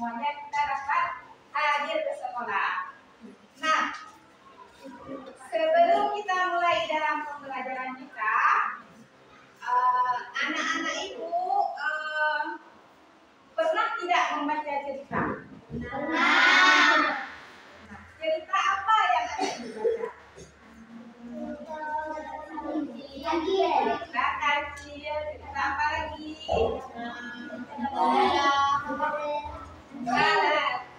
semuanya kita dapat hadir ke sekolah. Nah, sebelum kita mulai dalam pembelajaran kita, anak-anak ibu pernah tidak membaca cerita? Nah, cerita apa yang ada dibaca? Cerita kancil, cerita apa lagi?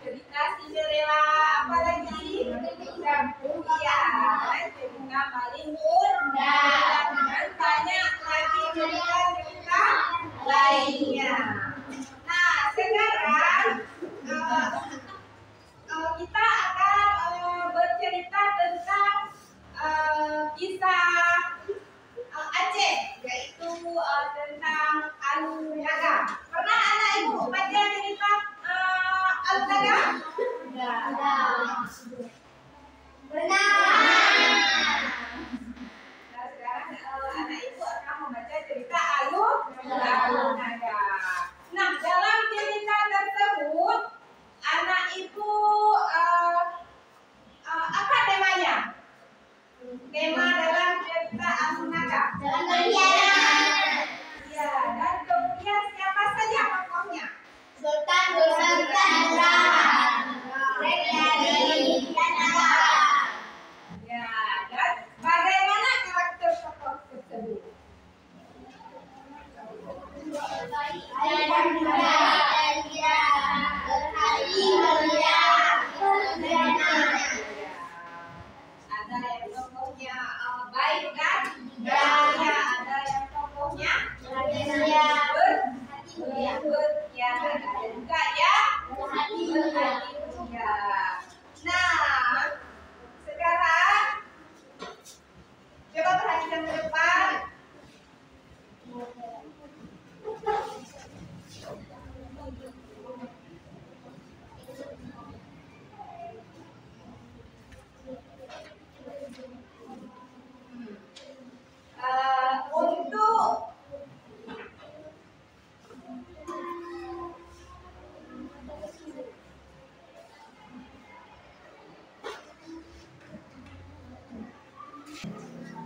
Cerita Cinderella, apa lagi? Iya, cerita Malin Kundang, dan banyak lagi cerita-cerita lainnya. Nah, sekarang kita akan bercerita tentang kisah Aceh, yaitu tentang Alun Naga. Pernah anak ibu baca cerita Alun Naga? Pernah. Nah, sekarang anak ibu akan membaca cerita Alun Naga. Nah, dalam cerita tersebut anak ibu apa temanya? Tema dalam cerita Alun Naga. Ya, dan kemudian siapa saja tokohnya? Sultan Ya, dan bagaimana karakter tokoh tersebut? Ada yang tokohnya baik dan mulia, ada yang tokohnya berkhianat, ada juga yang berhati mulia. Nah, sekarang coba perhatikan ke depan. Untuk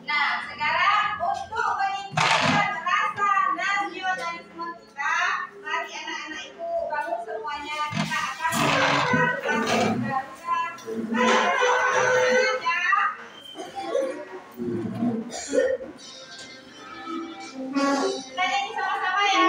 nah, sekarang untuk meningkatkan rasa nasionalisme kita, mari anak-anak ibu bangun semuanya, kita akan melakukan kita nyanyi sama-sama ya.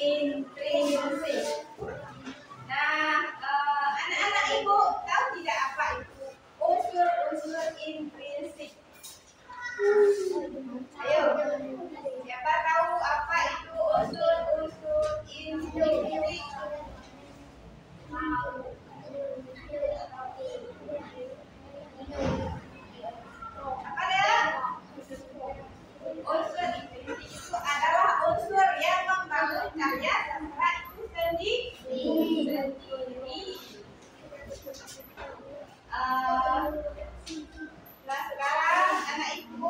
intrinsik. Nah, anak-anak ibu tahu tidak apa itu unsur-unsur intrinsik? Ayo, siapa tahu apa itu unsur-unsur intrinsik? Apa dia? Unsur intrinsik itu adalah unsur yang membangun karya sastra itu sendiri. Nah sekarang anak ibu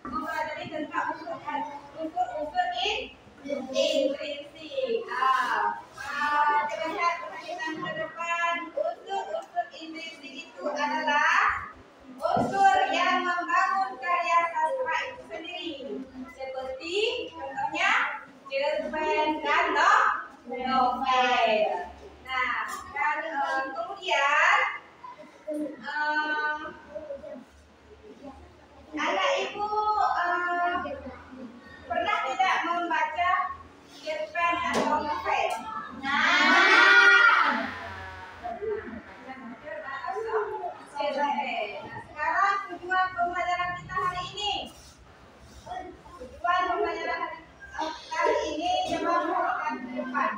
mempelajari tentang unsur intrinsik. Coba lihat pertanyaan ke depan. Unsur-unsur intrinsik itu adalah unsur yang membangun karya sastra itu sendiri. Seperti contohnya cerpen dan novel. Nah, kemudian anak ibu pernah tidak membaca cerpen atau novel? Sekarang tujuan pembelajaran kita hari ini. Tujuan pembelajaran kali ini coba perhatikan ke depan.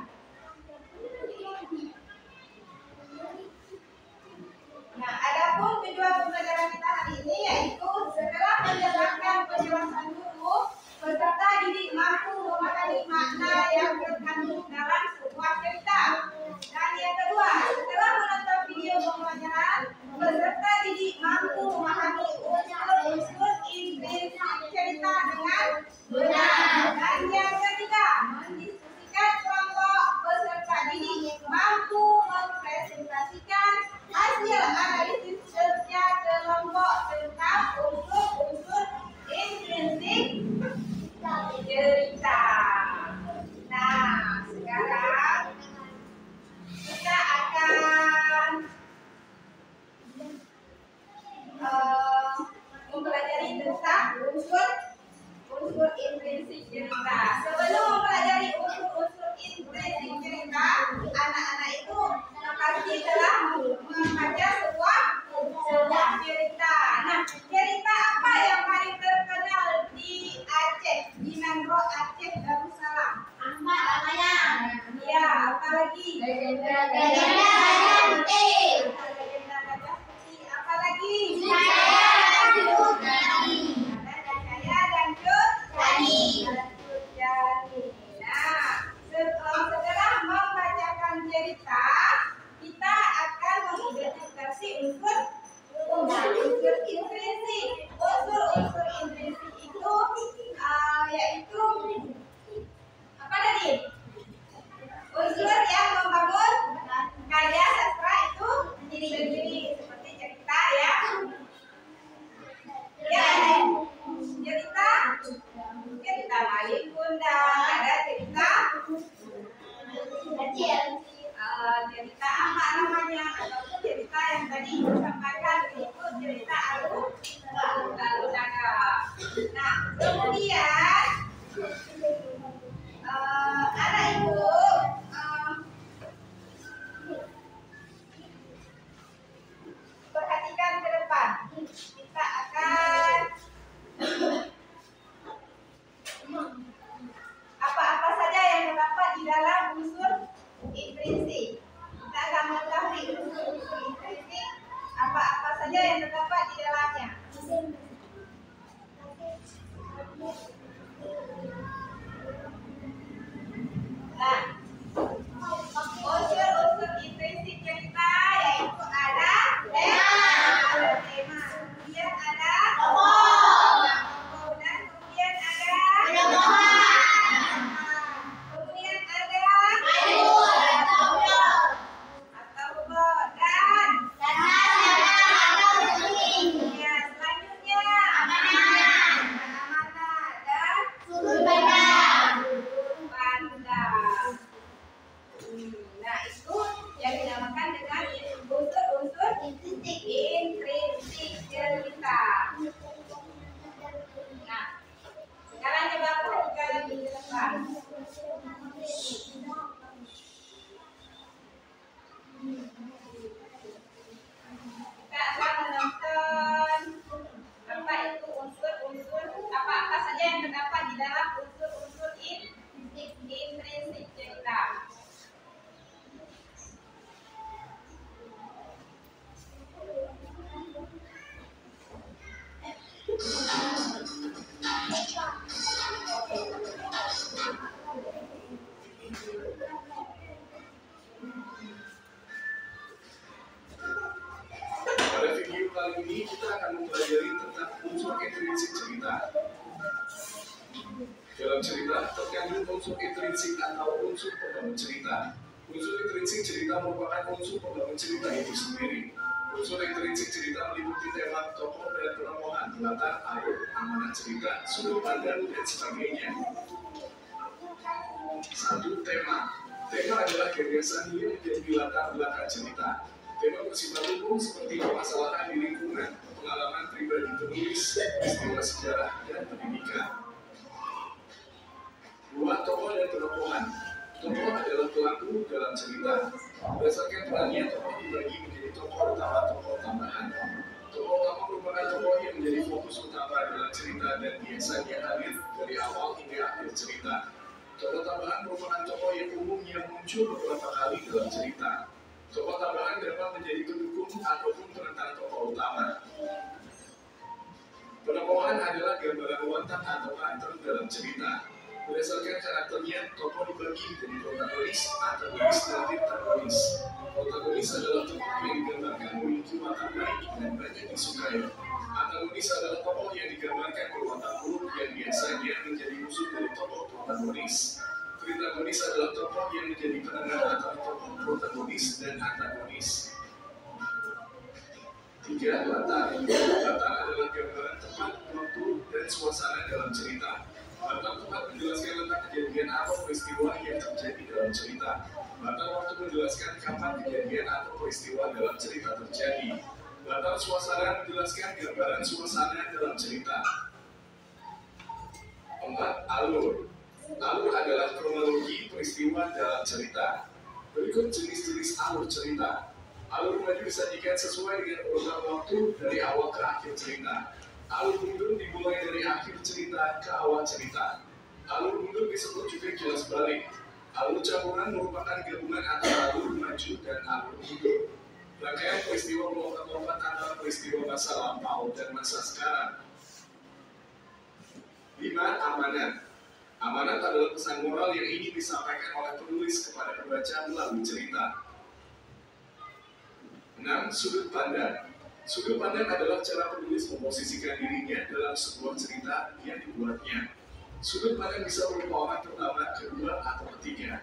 Nah, adapun tujuan pembelajaran kita hari ini yaitu setelah mendengarkan penjelasan guru, peserta didik mampu memahami makna yang terkandung dalam sebuah cerita. Dan yang kedua, setelah menonton video pembelajaran, peserta didik mampu memahami unsur-unsur intrinsik cerita dengan benar. Dan yang ketiga, mendiskusikan kelompok peserta didik mampu mempresentasikan hasil analisis kerja kelompok tentang unsur-unsur intrinsik cerita. Nah, sekarang kita akan mempelajari tentang unsur intrinsik cerita. Sebelum mempelajari unsur-unsur intrinsik cerita, anak-anak itu pasti telah membaca sebuah cerita. Nah, cerita apa yang paling terkenal di Aceh, di Nangro Aceh Darussalam? Ahmad Ramayana. Iya, apa lagi? Legenda Gajah Putih. Legenda Gajah Putih. Apa lagi? Jaya dan Cut Jani. Nah, setelah membacakan cerita, kita akan mengidentifikasi unsur intrinsik. Unsur intrinsik itu yaitu apa tadi? Unsur yang membangun karya sastra itu sendiri, seperti cerita ya. Ya, cerita Malin Kundang, ada cerita cerita apa namanya, ataupun cerita yang tadi disampaikan itu cerita Alunaga. Nah, kemudian anak ibu perhatikan ke depan. Kita akan apa-apa saja yang terdapat di dalam unsur intrinsik. Kita akan mengetahui unsur intrinsik, apa-apa saja yang terdapat di dalamnya. Nah, unsur intrinsik cerita yaitu ada tema, kemudian ada tokoh, dan kemudian ada kemudian ada atau dan ya, selanjutnya amanah dan sudut pandang. kali ini kita akan mempelajari tentang unsur intrinsik cerita. Dalam cerita terkandung unsur intrinsik atau unsur pembangun cerita. Unsur intrinsik cerita merupakan unsur pembangun cerita itu sendiri. Unsur intrinsik cerita meliputi tema, tokoh dan penemuan, latar, alur, amanat cerita, sudut pandang dan sebagainya. Satu, tema. Tema adalah gagasan yang menjadi latar belakang cerita. Tema bersifat umum seperti permasalahan di lingkungan, pengalaman pribadi penulis, peristiwa sejarah, dan pendidikan. Dua, tokoh dan penemuan. Tokoh adalah pelaku dalam cerita. Berdasarkan perannya, tokoh dibagi menjadi tokoh utama, tokoh tambahan. Tokoh utama merupakan tokoh yang menjadi fokus utama dalam cerita dan biasanya hadir dari awal hingga akhir cerita. Tokoh tambahan merupakan tokoh yang umumnya muncul beberapa kali dalam cerita. Tokoh tambahan dapat menjadi pendukung ataupun penentang tokoh utama. Penemuan adalah gambaran watak atau karakter dalam cerita. Berdasarkan karakternya, tokoh dibagi menjadi protagonis, antagonis, dan antagonis. Protagonis adalah tokoh yang digambarkan memiliki watak baik dan banyak disukai. Antagonis adalah tokoh yang digambarkan berwatak buruk yang biasanya menjadi musuh dari tokoh protagonis. Antagonis adalah tokoh yang menjadi penengah antara tokoh protagonis dan antagonis. 3. Latar. Latar adalah gambaran tempat, waktu, dan suasana dalam cerita. Latar tempat menjelaskan tentang kejadian atau peristiwa yang terjadi dalam cerita. Latar waktu menjelaskan kapan kejadian atau peristiwa dalam cerita terjadi. Latar suasana menjelaskan gambaran suasana dalam cerita. 4. Alur. Alur adalah kronologi peristiwa dalam cerita. Berikut jenis-jenis alur cerita. Alur maju disajikan sesuai dengan urutan waktu dari awal ke akhir cerita. Alur mundur dimulai dari akhir cerita ke awal cerita. Alur mundur disebut juga kilas balik. Alur campuran merupakan gabungan antara alur maju dan alur mundur. Rangkaian peristiwa melompat-lompat antara peristiwa masa lampau dan masa sekarang. 5. Amanat. Amanat adalah pesan moral yang ingin disampaikan oleh penulis kepada pembaca melalui cerita. 6. Sudut pandang. Sudut pandang adalah cara penulis memposisikan dirinya dalam sebuah cerita yang dibuatnya. Sudut pandang bisa berupa orang pertama, kedua, atau ketiga.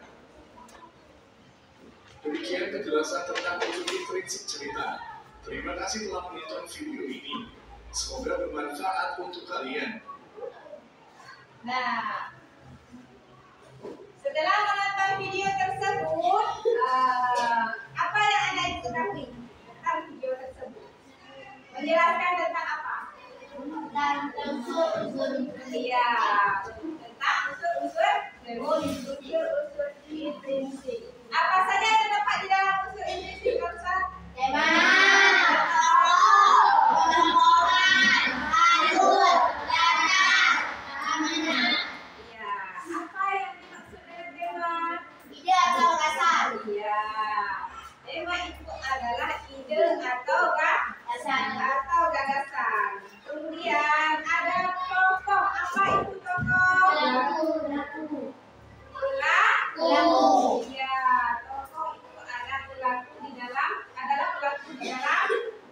Demikian penjelasan tentang unsur intrinsik cerita. Terima kasih telah menonton video ini. Semoga bermanfaat untuk kalian. Nah, setelah menonton video tersebut, apa yang Anda ketahui tentang video tersebut? Menjelaskan tentang apa? Tentang unsur-unsur. Iya, tentang unsur-unsur intrinsik. Apa saja yang terdapat di dalam unsur intrinsik, Ustaz? Tema, penemuan, alur, latar, amanat. Iya, apa yang dimaksud dengan tema? Ide atau gagasan. Iya, tema itu adalah ide atau gagasan. Kemudian ada tokoh. Apa itu tokoh? Pelaku. Iya, tokoh itu adalah pelaku di dalam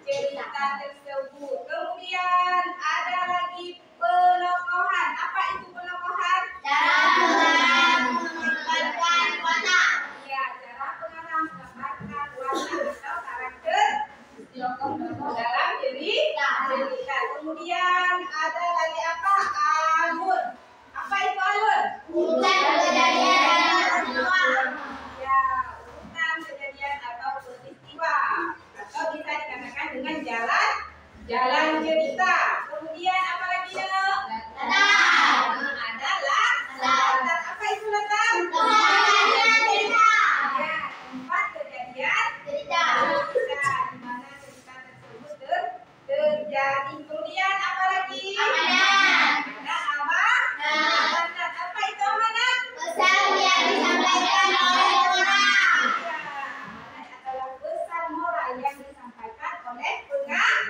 cerita tersebut. Kemudian ada lagi penokohan. Apa itu penokohan? Cara menggambarkan watak. Iya, cara menggambarkan watak atau karakter tokoh dalam cerita. Kemudian ada lagi apa? Alur. Apa itu alur? Urutan kejadian ya, urutan kejadian atau peristiwa, atau bisa dikatakan dengan jalan cerita. Kemudian apa lagi ya? Latar. Adalah latar. Apa itu latar? Tempat kejadian cerita. Di mana cerita tersebut terjadi. Kemudian apa lagi? Amanat. Ada apa? Amanat. Apa itu amanat? Pesan yang disampaikan oleh orang. Amanat adalah pesan moral yang disampaikan oleh pengarang.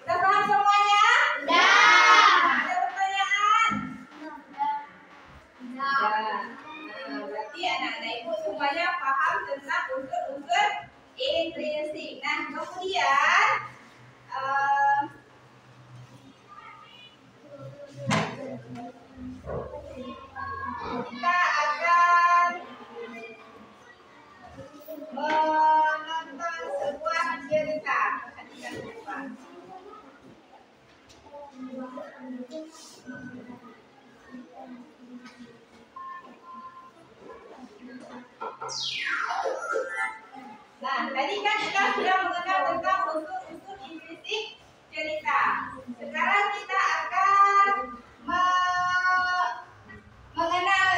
Sudah paham semuanya? Sudah. Ada pertanyaan? Sudah. Berarti anak-anak ibu semuanya paham tentang unsur-unsur Intrinsik. Nah, kemudian kita akan menonton sebuah cerita. Nah, tadi kan kita sudah mengenal tentang unsur-unsur intrinsik cerita. Sekarang kita akan mengenal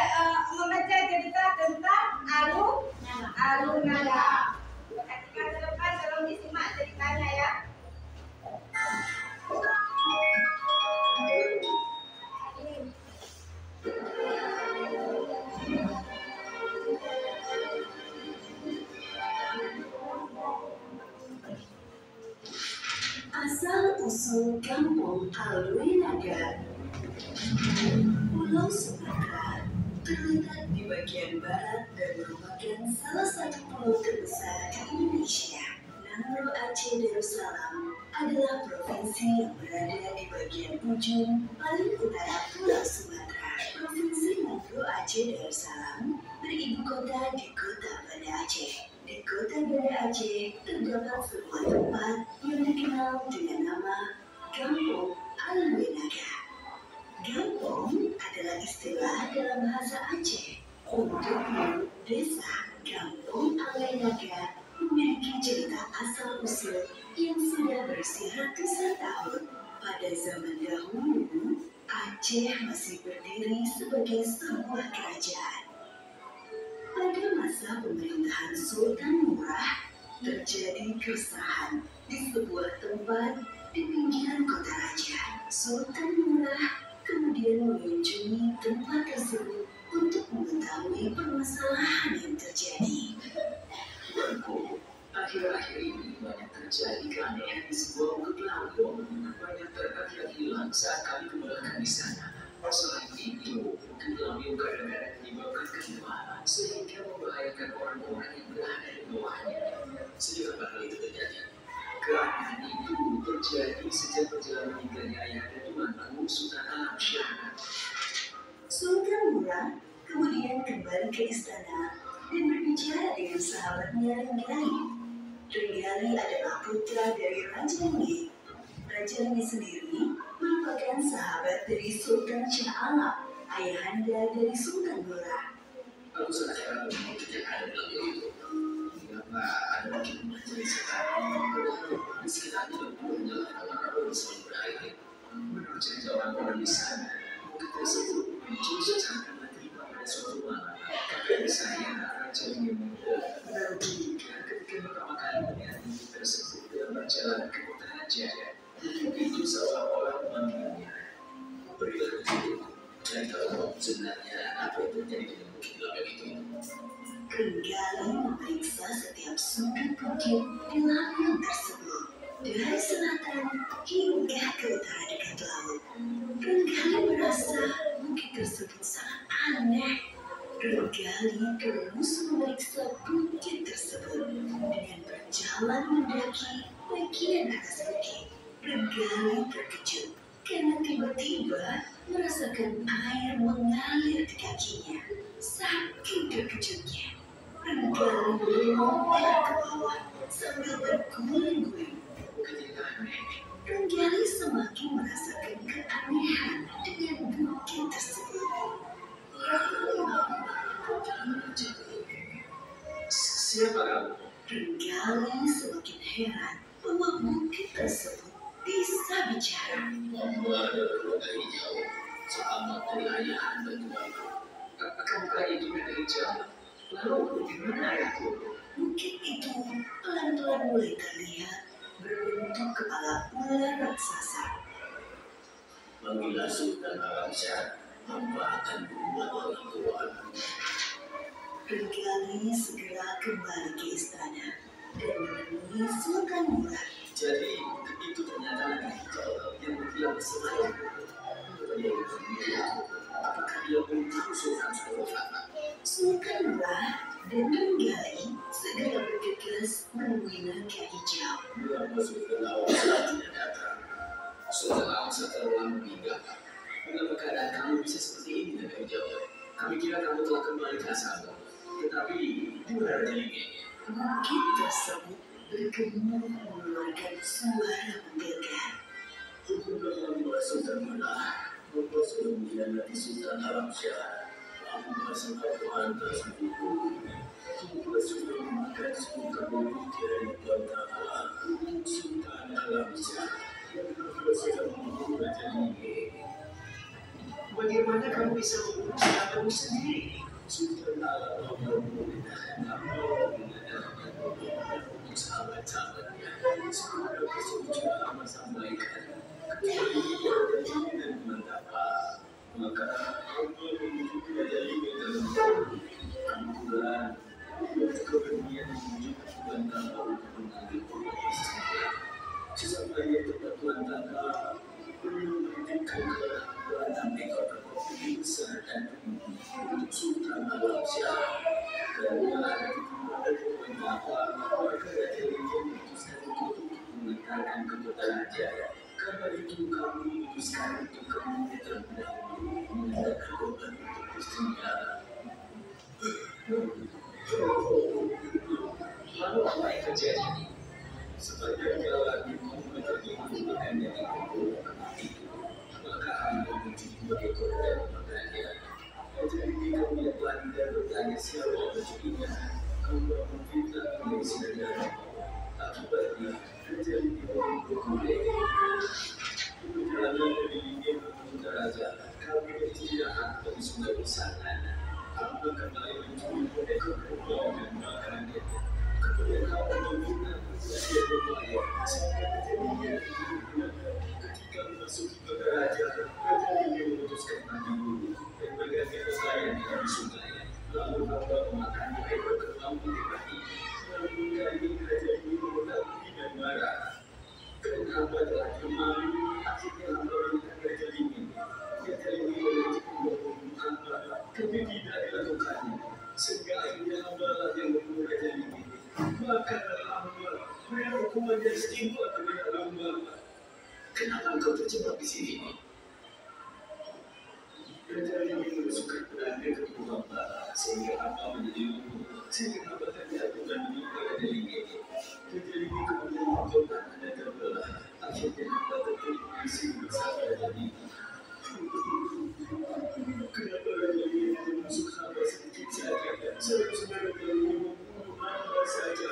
membaca cerita tentang alur nada. Perhatikan ke depan, tolong disimak ceritanya ya. Asal-usul kampung Alwinaga, Pulau Sumatera, terletak di bagian barat dan merupakan salah satu pulau terbesar di Indonesia. Nangro Aceh Darussalam adalah provinsi yang berada di bagian ujung paling utara Pulau Sumatera. Provinsi Nangro Aceh Darussalam beribu kota di Kota Banda Aceh. Di Kota Banda Aceh terdapat sebuah tempat yang dikenal dengan nama Kampung Alwinaga. Gampong adalah istilah dalam bahasa Aceh untuk desa. Kampung Alwinaga memiliki cerita asal-usul yang sudah berusia ratusan tahun. Pada zaman dahulu, Aceh masih berdiri sebagai sebuah kerajaan. Pada masa pemerintahan Sultan Murah, terjadi keresahan di sebuah tempat di pinggiran kota raja. Sultan Murah kemudian mengunjungi tempat tersebut untuk mengetahui permasalahan yang terjadi. Tuanku, akhir-akhir ini banyak terjadi keanehan di sebuah bukit laut. Banyak ternak yang hilang saat kami kembalikan di sana. Selain itu, bukit laut kadang-kadang menyebabkan kehilangan sehingga membahayakan orang-orang yang berada di bawahnya. Sejak kapan hal itu terjadi? Keanehan itu terjadi sejak menjelang meninggalnya ayah dan tuanku Sultan Alam Syah. Sultan Murah kemudian kembali ke istana dan berbicara dengan sahabatnya Renggali. Renggali adalah putra dari Raja Lingi. Raja Lingi sendiri merupakan sahabat dari Sultan Shah Alam, ayahanda dari Sultan Murah. Aku sangat heran dengan yang ada dalam itu. Mengapa ada begitu banyak sekarang? Padahal di sekitarnya banyak orang-orang yang selalu berakhir. Menurut cerita orang-orang di sana, bukit tersebut justru sangat menerima pada suatu malam. Kakak saya, Raja Lingi Muda, menemukan ketika pertama kali melihat bukit tersebut dalam perjalanan ke kota raja. Bukit itu seolah-olah memanggilnya. Berilah petunjuk. Cari tahu sebenarnya apa yang terjadi dengan bukit gelap itu. Renggali memeriksa setiap sudut bukit di lampion tersebut, dari selatan hingga ke utara dekat laut. Renggali merasa bukit tersebut sangat aneh. Renggali terus memeriksa bukit tersebut dengan berjalan mendaki bagian atas bukit. Renggali terkejut karena tiba-tiba merasakan air mengalir di kakinya. Saking terkejutnya, Renggali melompat ke bawah sambil berguling-guling. Ketika aneh, Renggali semakin merasakan keanehan dengan bukit tersebut. siapa kamu? Renggali semakin heran bahwa bukit tersebut bisa bicara. Hamba dari hijau, selamat dari ayah dan tuanku. Akankah itu dari hijau? Lalu bagaimana itu? Bukit itu pelan-pelan mulai terlihat berbentuk kepala ular raksasa. Manggillah Sultan Alam Syah, hamba akan membuat orang tuan. Renggali segera kembali ke istana dan menemui Sultan Murah. Jadi, itu ternyata lagi hijau yang menghilang semalam. Dia apakah dia belum tahu Sultan sudah wafat? Sultan Murah dan Renggali segera bergegas menemui naga hijau. Mengapa Sultan Awasa tidak datang? Sultan Awasa telah meninggal. Mengapa keadaan kamu bisa seperti ini, naga hijau? Kami kira kamu telah kembali ke asalmu. Tetapi di mana Raja Linge? Bukit tersebut bergemuk mengeluarkan suara menggelegar. Hukumlah hamba Sultan Munah. Hamba sudah mengkhianati Sultan Alam Syah. Hamba sangat pantas dihukum. Hamba sudah memakan suka pemikiran pertama untuk Sultan Alam Syah. Hamba sudah membunuh Raja Linge. Bagaimana kamu bisa membunuh sahabatmu sendiri? Sultan Alam memerintahkan hamba mengadakan untuk sahabat-sahabatnya. Semoga kesetujuan hamba sampaikan. Kecuali dan mengapa, maka hamba menuju Raja Linge dalam kemudian keberanian menuju Tuan Tangga untuk mengambil korban istrinya. Sesampainya tempat Tuan Tangga, beliau menitipkan kepada 6 ekor kambing besar dan untuk Sultan Alam Syah. Karena ada Tuan Tangga, maka Raja Linge memutuskan untuk mengantarkan kepada raja. Karena itu kami memutuskan untuk kemudian terlebih dahulu mengantarkan korban untuk istrinya. Lalu apa yang terjadi? Sepanjang jalan menjadi menggunakannya di kumpul itu, maka hamba menuju sebagai korban makanya. Jadi kemudian lagi dan bertanya siapa pencurinya. Hamba memfitnah menjadi saudara. Akibatnya terjadi berkulit. Perjalanan dari Linge menuju ke raja, kami beristirahat dari sungai Besangan. Hamba kembali mencuri ekor kerbau dan makannya. Kemudian hamba meminta dia berbayar sampai terjadinya. Ketika memasuki ke raja, Raja Linge memutuskan mandi dulu dan berganti pakaian di tepi sungai. Lalu hamba memakan ekor kerbau di depan ini. Lalu kali Raja Linge menangis dan marah. Karena hamba telah kembali, akhirnya hamba melihat Raja Linge. Raja Linge menunjuk membunuh hamba, tapi tidak dilakukannya. Sehingga akhirnya hamba lah yang membunuh Raja Linge. Maka hamba beri hukuman yang setimpal kepada hamba. Kenapa engkau terjebak di sini? Raja Linge menusukkan pedangnya ke tubuh hamba, sehingga hamba menjadi lumpuh. Sehingga hamba terjatuh dan menimpa Raja Linge. Raja Linge kemudian mencoba dan terbelah. Akhirnya hamba tertutup di sini bersama Raja Linge. Kenapa Raja Linge menusuk hamba sedikit saja? Seharusnya Raja Linge membunuh hamba saja.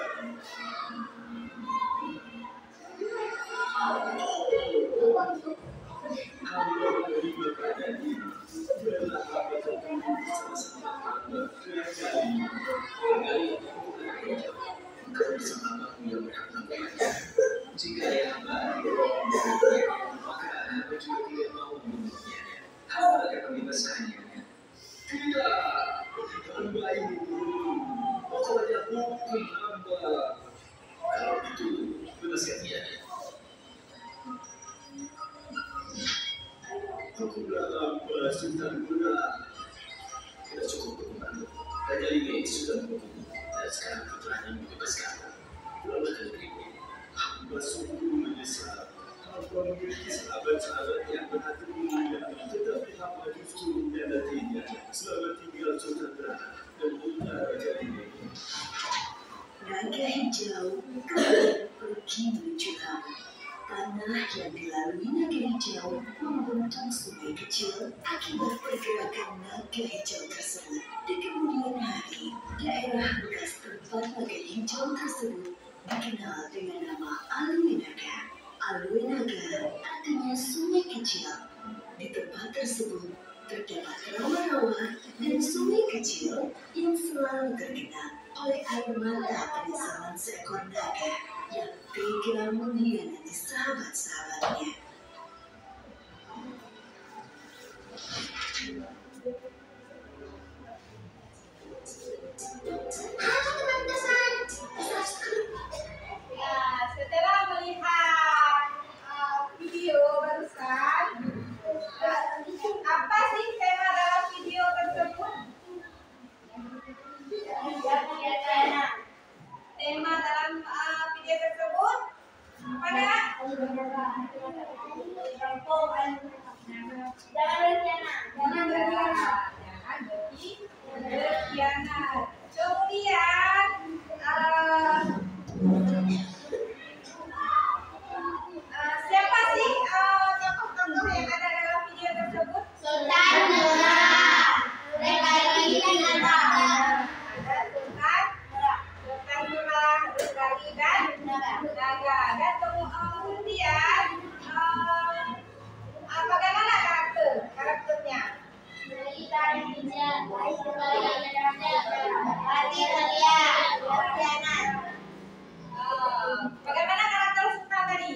Hamba menerima keadaan ini. Biarlah hamba terbunuh bersama-sama hamba Raja Linge. Engkau bersama hamba yang berhak membayarnya. Jika ayah hamba maka hamba juga tidak mau membunuhnya. Hamba akan membebaskannya. Tidak, hamba ini pokoknya hukum hamba. Kalau itu, bebaskan dia. Hukumlah hamba Sultan Munah. Tidak cukup hukuman. Raja Linge sudah menghukum dan sekarang putranya membebaskan. Pulanglah ke negerimu. Hamba sungguh menyesal. Hamba memiliki sahabat-sahabat yang berhati mulia, tetapi hamba justru mengkhianatinya. Selamat tinggal Sultan dan putra Raja Linge. Naga hijau kemudian pergi menuju laut. Tanah yang dilalui naga hijau membentuk sungai kecil akibat pergerakan naga hijau tersebut. Di kemudian hari, daerah bekas tempat naga hijau tersebut dikenal dengan nama Alwinaga. Alwinaga artinya sungai kecil. Di tempat tersebut terdapat rawa-rawa dan sungai kecil yang selalu tergenang oleh air mata pada zaman seekor naga yang tega mengkhianati sahabat-sahabatnya. Ya, setelah melihat video barusan, apa sih tema dalam video tersebut? Tema dalam video tersebut naga. Dan kemudian bagaimana karakternya? Bagaimana karakter Sultan tadi?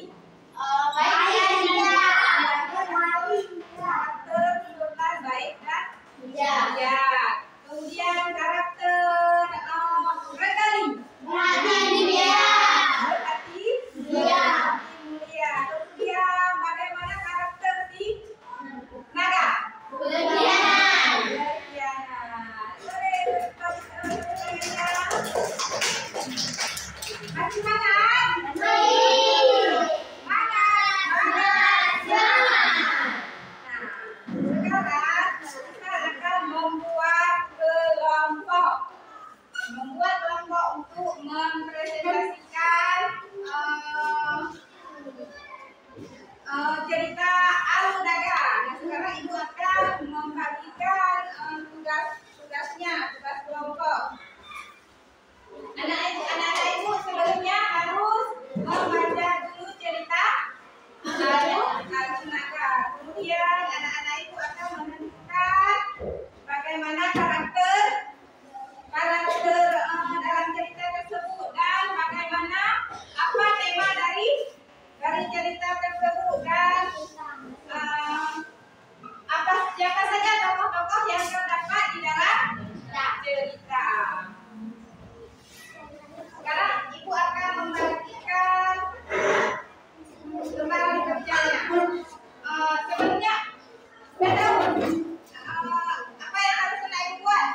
Karakter Sultan baik dan bijak. Kemudian karakter Regali. Berarti mulia. Kemudian bagaimana karakter si naga? Masih semangat? Sekarang kita akan membuat kelompok untuk mempresentasikan cerita Alur Naga. Nah, sekarang ibu akan membagikan tugas kelompok. Anak-anak ibu sebelumnya harus membaca dulu cerita Alur Naga. Kemudian anak-anak ibu akan menentukan bagaimana karakter dalam cerita tersebut dan bagaimana apa tema dari cerita tersebut dan siapa saja tokoh-tokoh yang terdapat di dalam cerita. Sekarang ibu akan membagikan lembaran kerjanya. Sebelumnya sudah tahu apa yang harus ibu buat?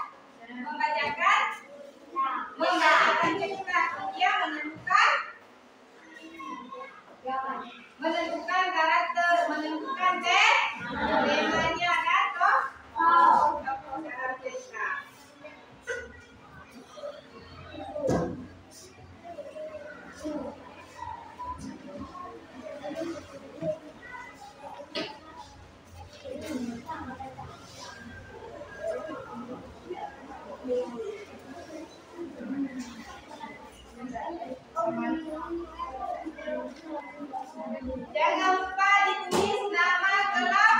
Membacakan cerita, kemudian menentukan karakter, menentukan temanya dan tokoh dalam cerita. Jangan lupa ditulis nama kelompok.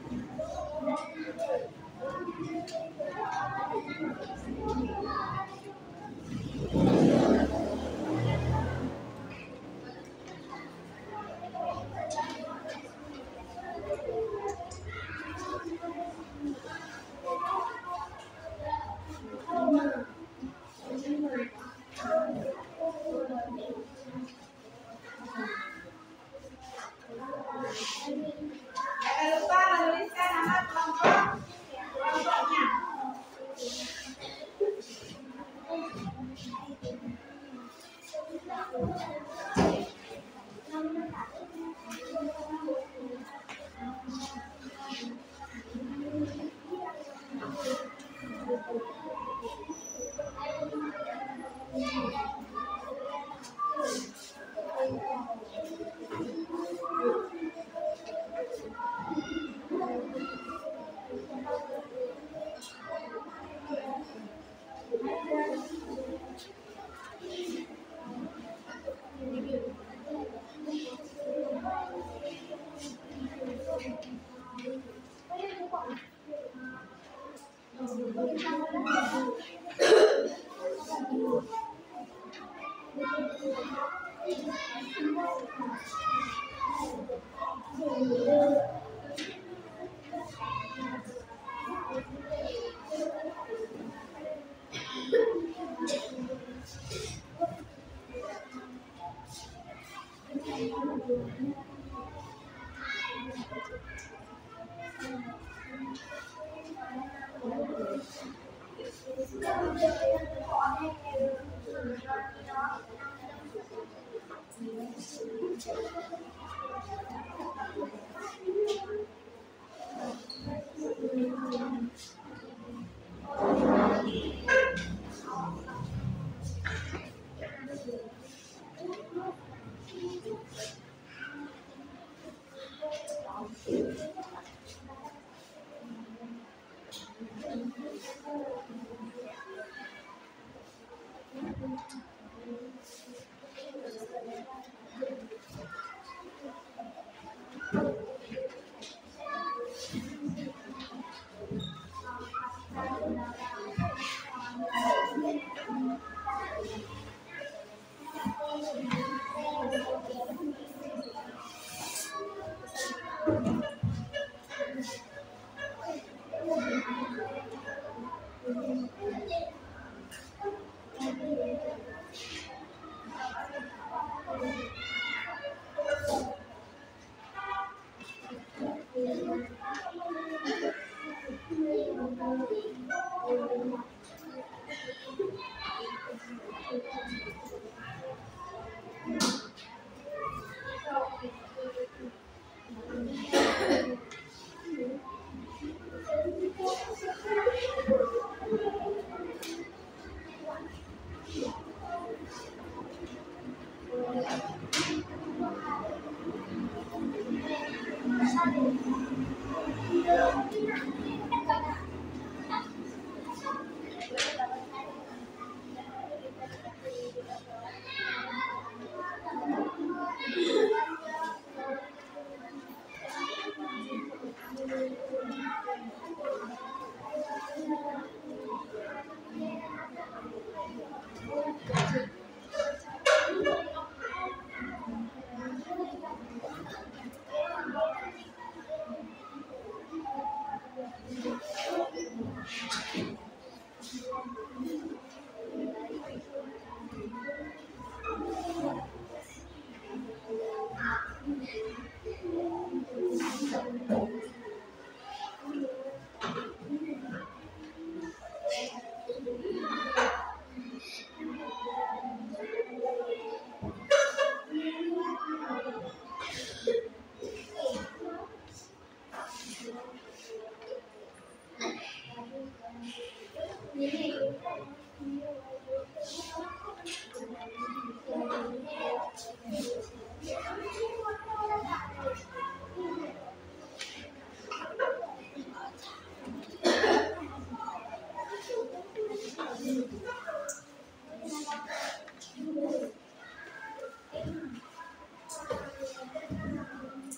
Jangan lupa menuliskan nama kelompoknya.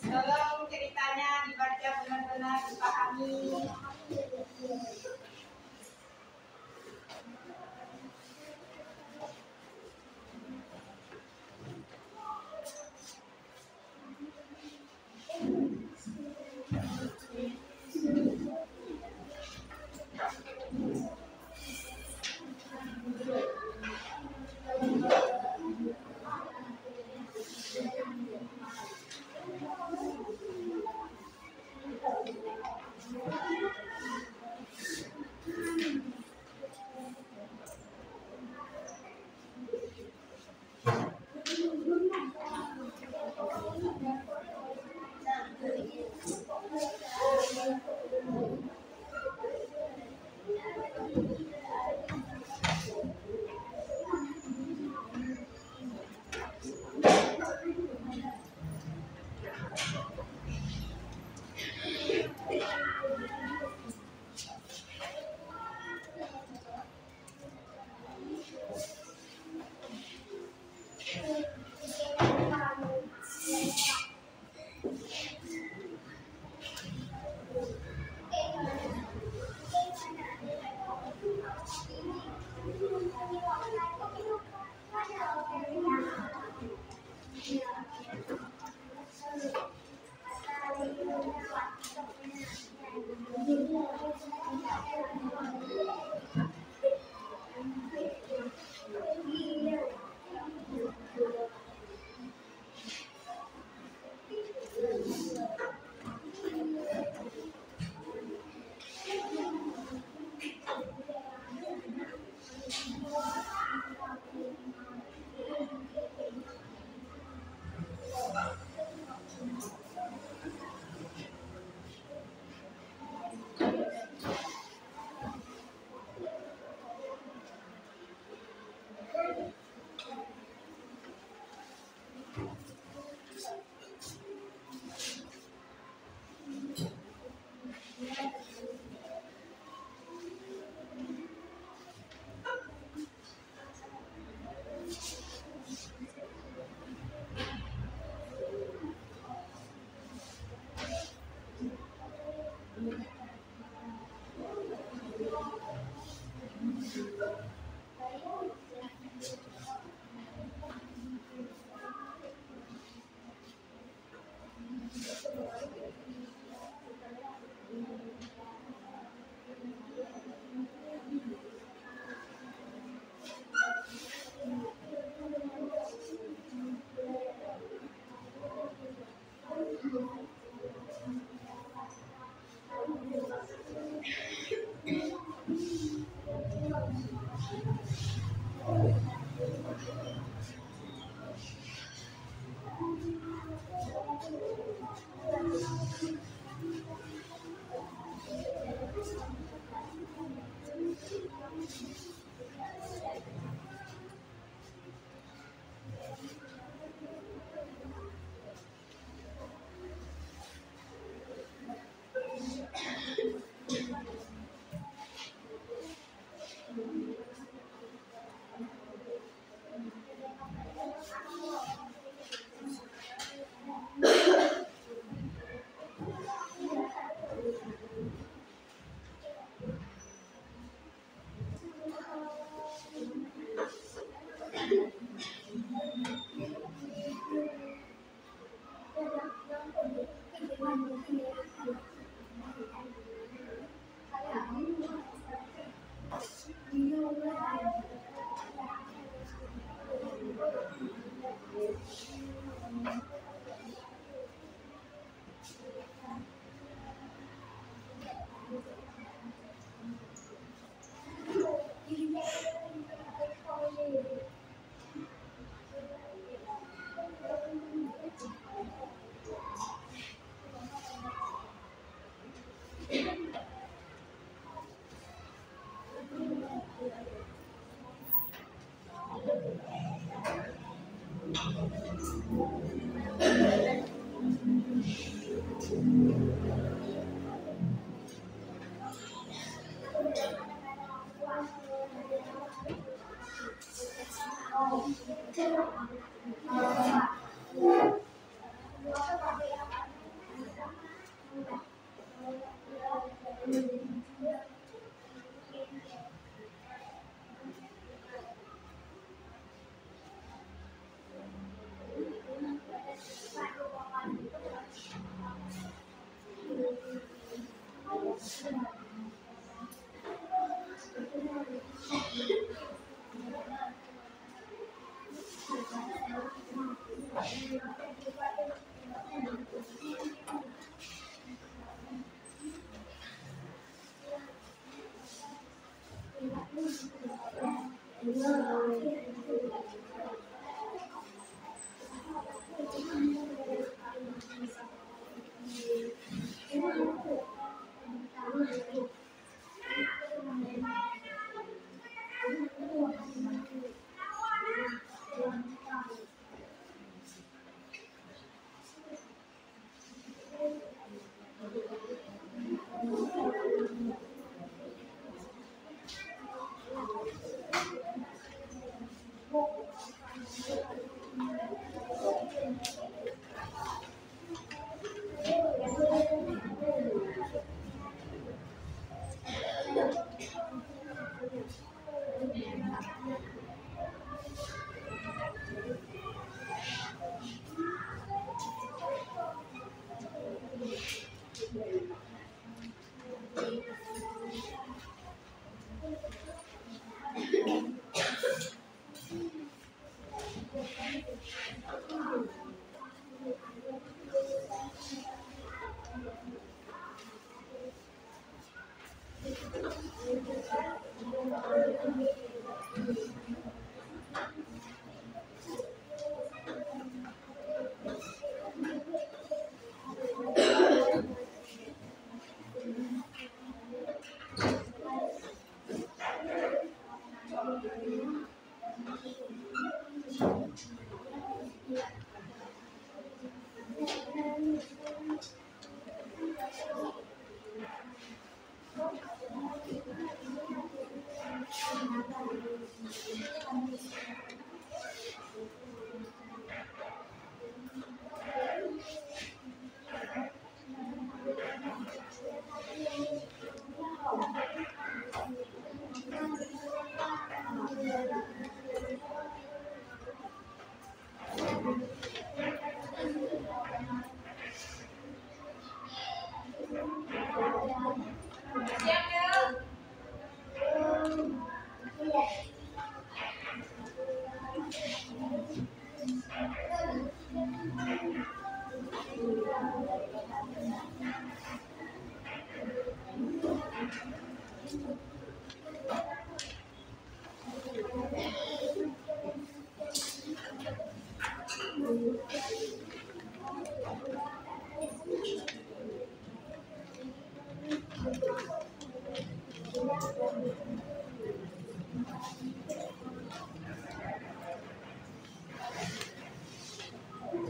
Tolong ceritanya dibaca benar-benar dipahami.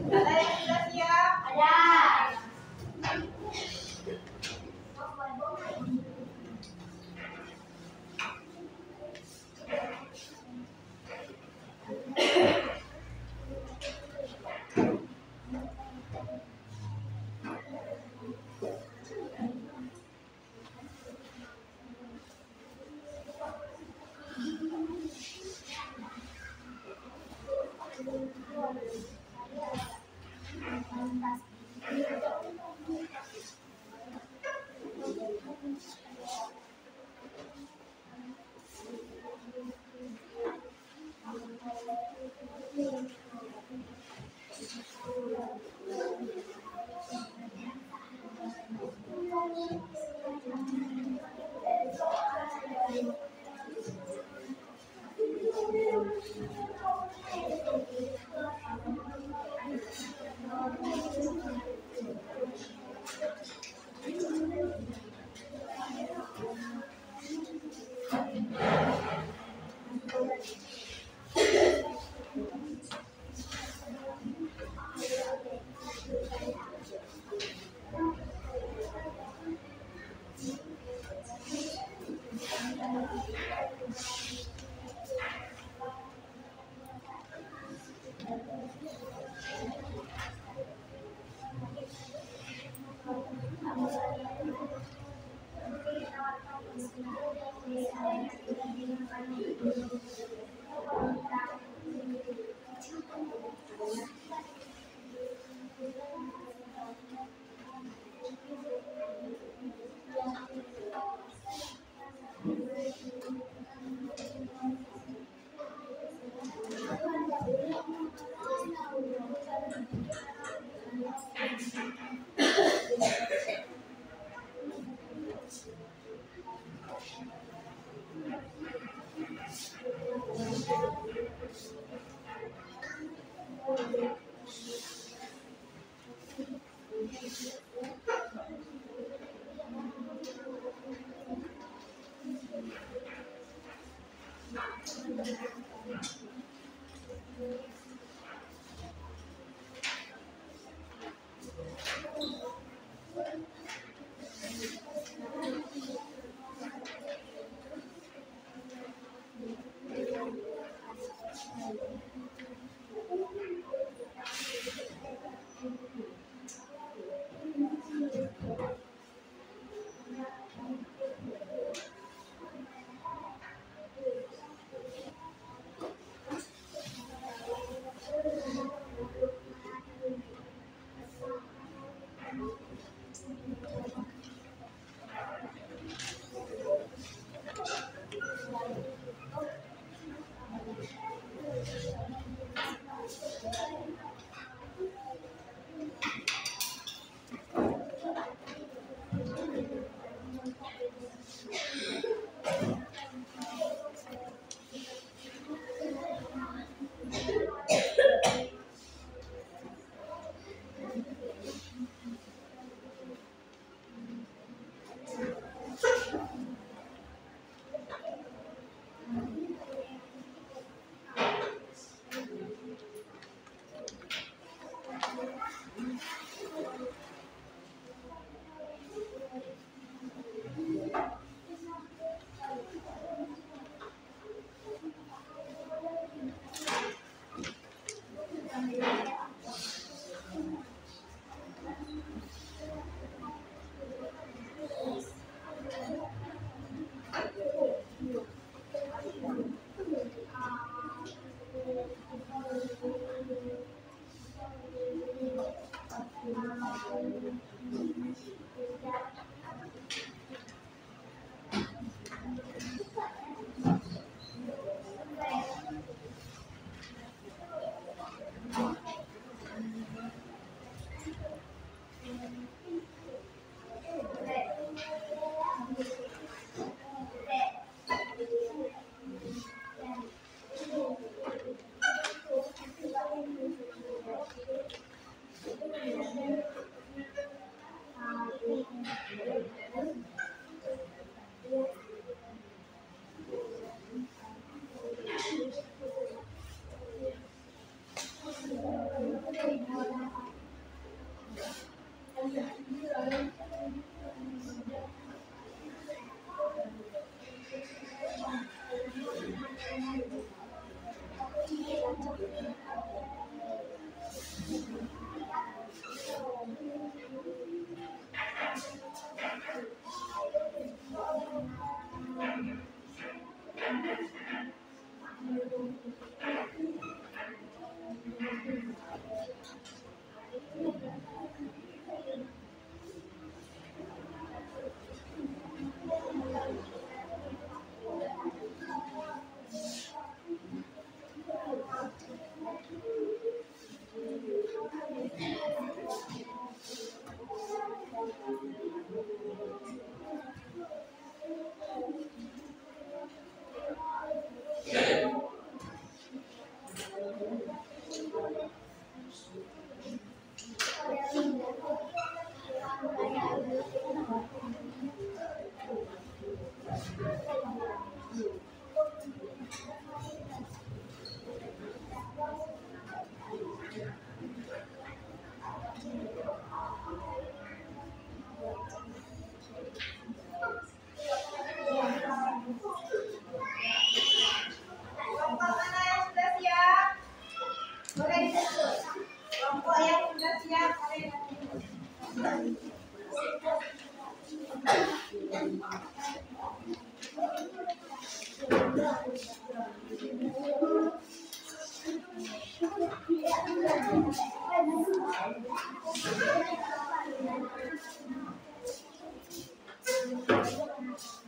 Ada yang sudah siap? Ada.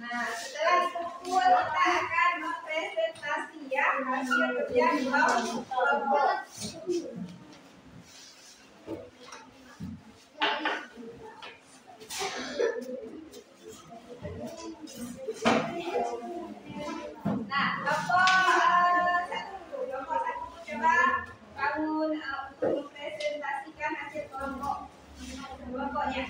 Nah, setelah kumpul kita akan mempresentasi ya hasil kerja kelompok. Nah, kelompok bangun untuk mempresentasikan hasil kelompoknya.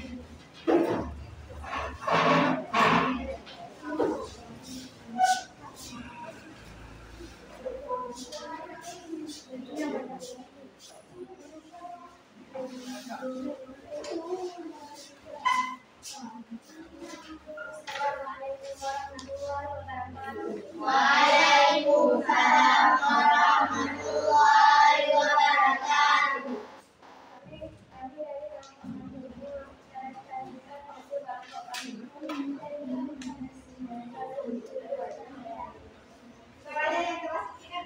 Waalaikumsalam warahmatullahi wabarakatuh. Suaranya yang keras ingat.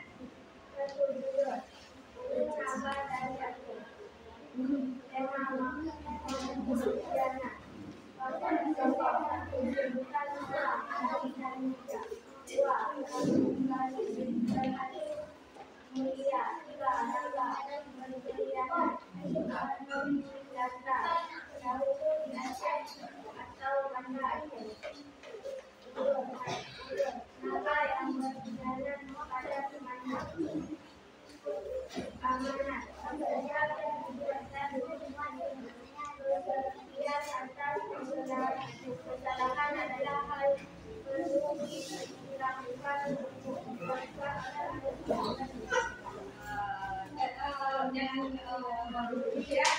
Ya,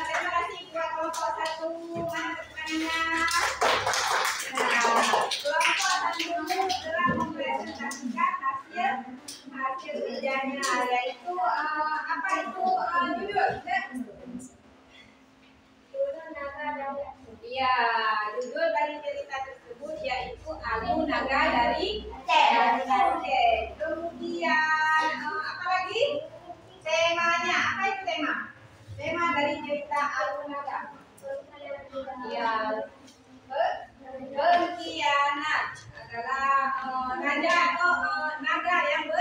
terima kasih buat kelompok 1. Mana tekanannya? Kelompok 1 telah mempresentasikan hasil kerjanya, yaitu apa itu judul? Iya, judul dari cerita tersebut yaitu Alu Naga dari Aceh. Kemudian apa lagi? Temanya, apa itu tema? Tema dari cerita Alu Naga. Iya, berkhianat adalah naga yang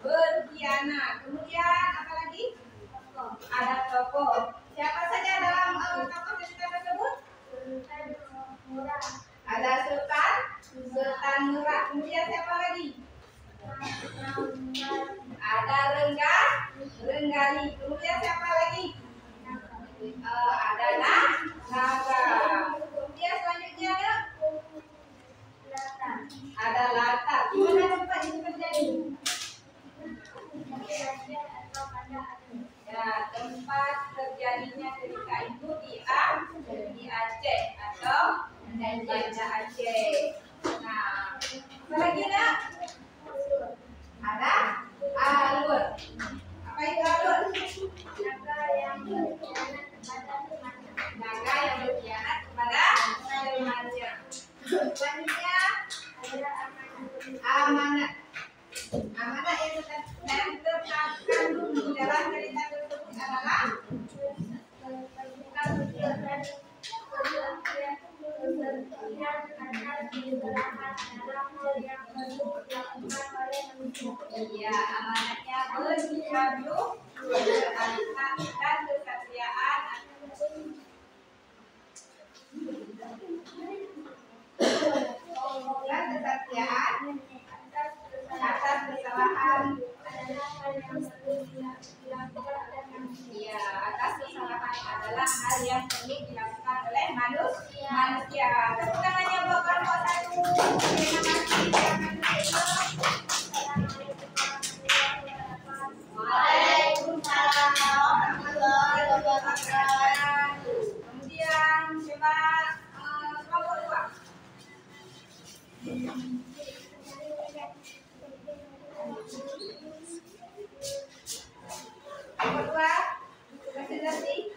berkhianat. Kemudian apa lagi? Ada tokoh. Siapa saja dalam tokoh cerita tersebut? Ada Sultan Murad. Kemudian siapa lagi? Ada Renggali. Kemudian siapa lagi? Ada Naga. Kemudian selanjutnya ada Latar. Di mana tempat itu terjadi? Ya, tempat terjadinya cerita itu di Aceh atau Banda Aceh. Nah, apa lagi nak? Ada alur. Apa itu alur? Naga yang berkhianat kepada temannya. Selanjutnya amanat. Amanat yang terkandung di dalam cerita tersebut adalah iya, amanatnya berjablu dan kesetiaan atas kesalahan. Iya, atas kesalahan adalah hal yang perlu dilakukan oleh manusia. Tepuk tangannya buat kelompok 1. Terima kasih. Waalaikumsalam warahmatullahi wabarakatuh. Kemudian coba kelompok 2. Kelompok 2 presentasi.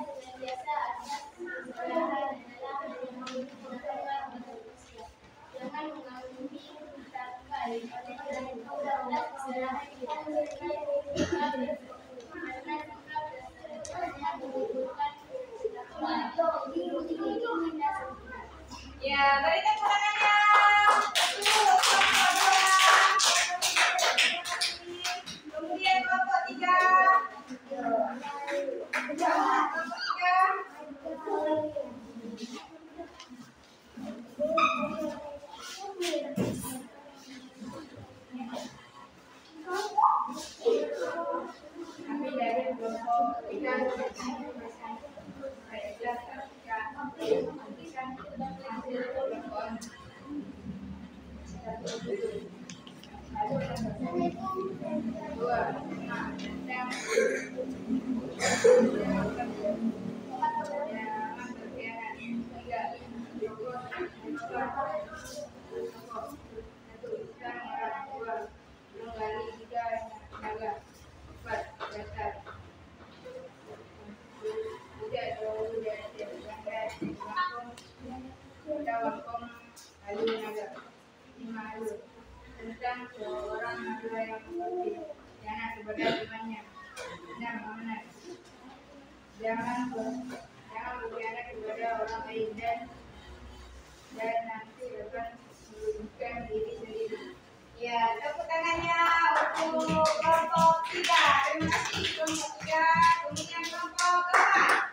senantiasa atas kesalahan adalah menggunakan manusia. Jangan mengalami tanpa oleh engkau dapat kesalahan kita karena hanya menimbulkan Ya, beri tepuk tangannya. Kemudian kelompok 3. Kelompok 3. Kami dari kelompok 3 tentang seorang nabi yang berkhianat kepada temannya. Benar, benar. Jangan berkhianat kepada orang lain dan nanti akan merugikan diri sendiri. Ya, tepuk tangannya untuk kelompok 3. Terima kasih kelompok 3. Kemudian kelompok 4.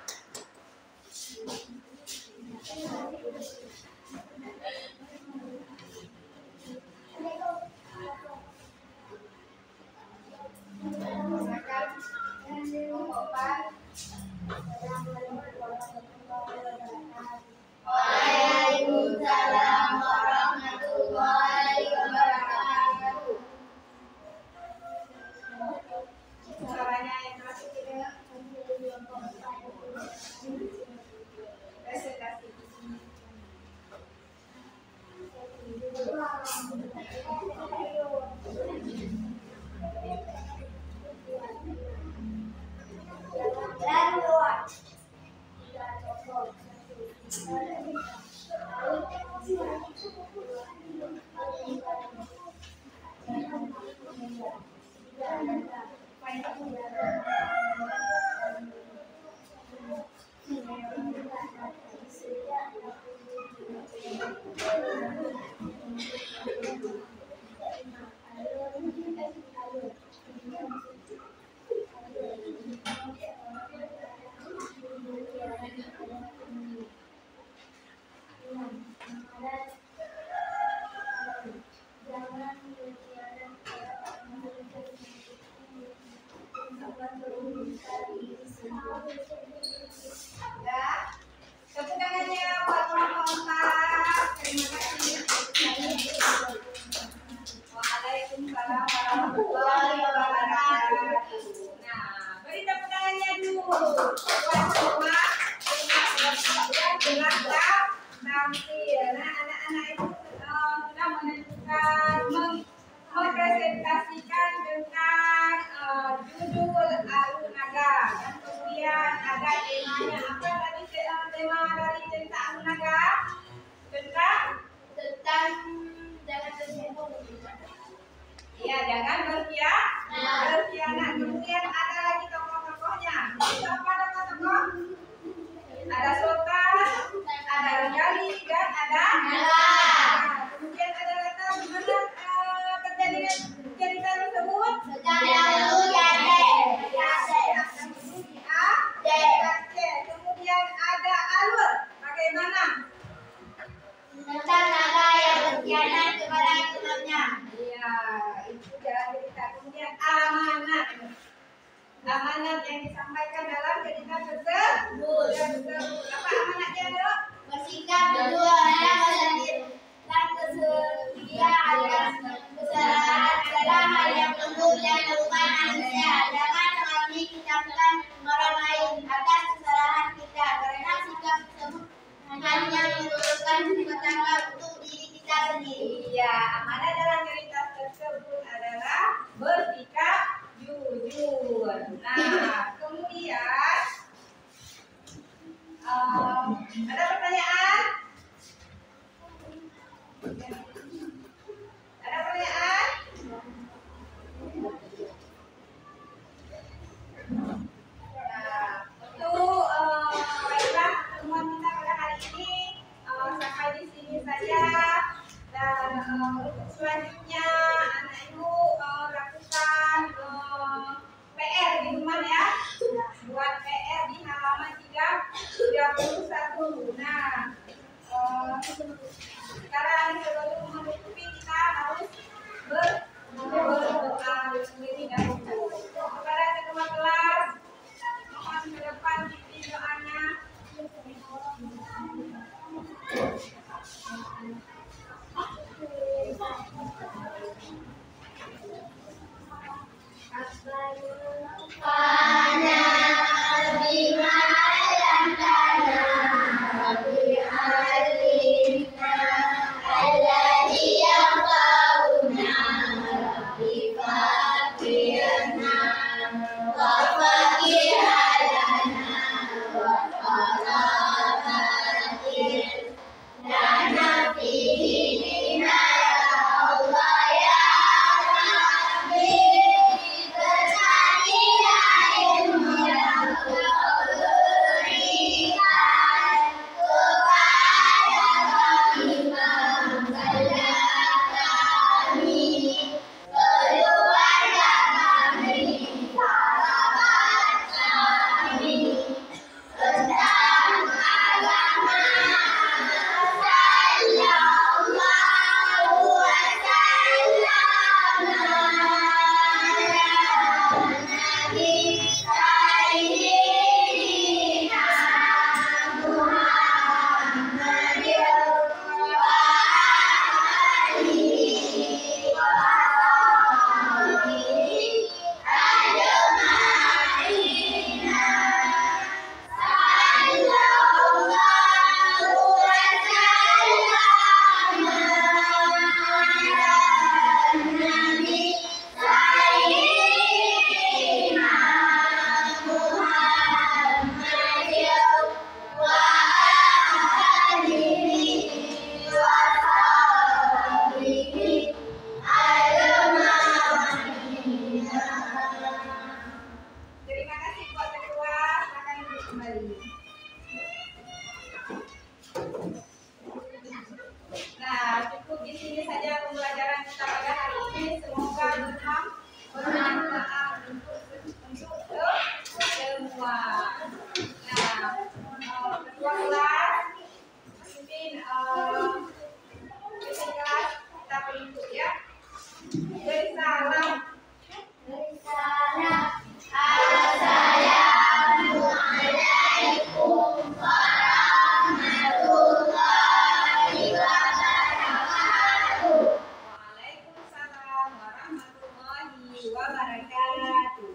Waalaikumsalam warahmatullahi wabarakatuh. Caranya yang terakhir kita presentasi. Ya, tepuk tangannya buat kelompok 4. Terima kasih. Waalaikumsalam warahmatullahi wabarakatuh. Nah, beri tepuk tangannya dulu buat semua yang berlagak tampil. Nah, anak-anak itu sudah menentukan mempresentasikan tentang judul Alunaga. Dan kemudian ada temanya. Apa tadi tema dari cerita Alunaga? Tentang Jangan berbohong. ya, jangan berkhianat. Kemudian ada lagi tokoh-tokohnya. Siapa tokoh-tokoh? Ada Sultan, ada Rajali, dan ada Nala. Kemudian ada latar gimana terjadinya cerita tersebut? Kemudian ada alur. Bagaimana? Tentang naga yang berkhianat kepada temannya. Iya, itu jalan cerita. Kemudian amanat. Amanat yang disampaikan dalam cerita tersebut. Apa amanatnya, Dok? Bersikap jujur dan kesetia atas kesalahan adalah hal yang lembut yang dilakukan manusia. Jangan mengambil tindakan orang lain atas kesalahan kita, karena sikap tersebut hanya menimbulkan petaka untuk diri kita sendiri. Iya, amanat dalam cerita tersebut adalah bersikap jujur. Nah, kemudian Ada pertanyaan? Ada pertanyaan? Baiklah pertemuan kita pada hari ini sampai di sini saja. Dan untuk selanjutnya anak ibu lakukan PR di rumah ya. Buat PR di halaman 31. Nah, sekarang sebelum menutupi kita harus berdoa terlebih dahulu. Kepada ketua kelas, mohon ke depan pimpin doanya. Nah, cukup di sini saja pembelajaran kita pada hari ini. Semoga bermanfaat untuk semua. Nah, ketua kelas, mungkin kelas kita penutup ya. Beri salam. Assalamualaikum warahmatullahi wabarakatuh. Waalaikumsalam warahmatullahi wabarakatuh.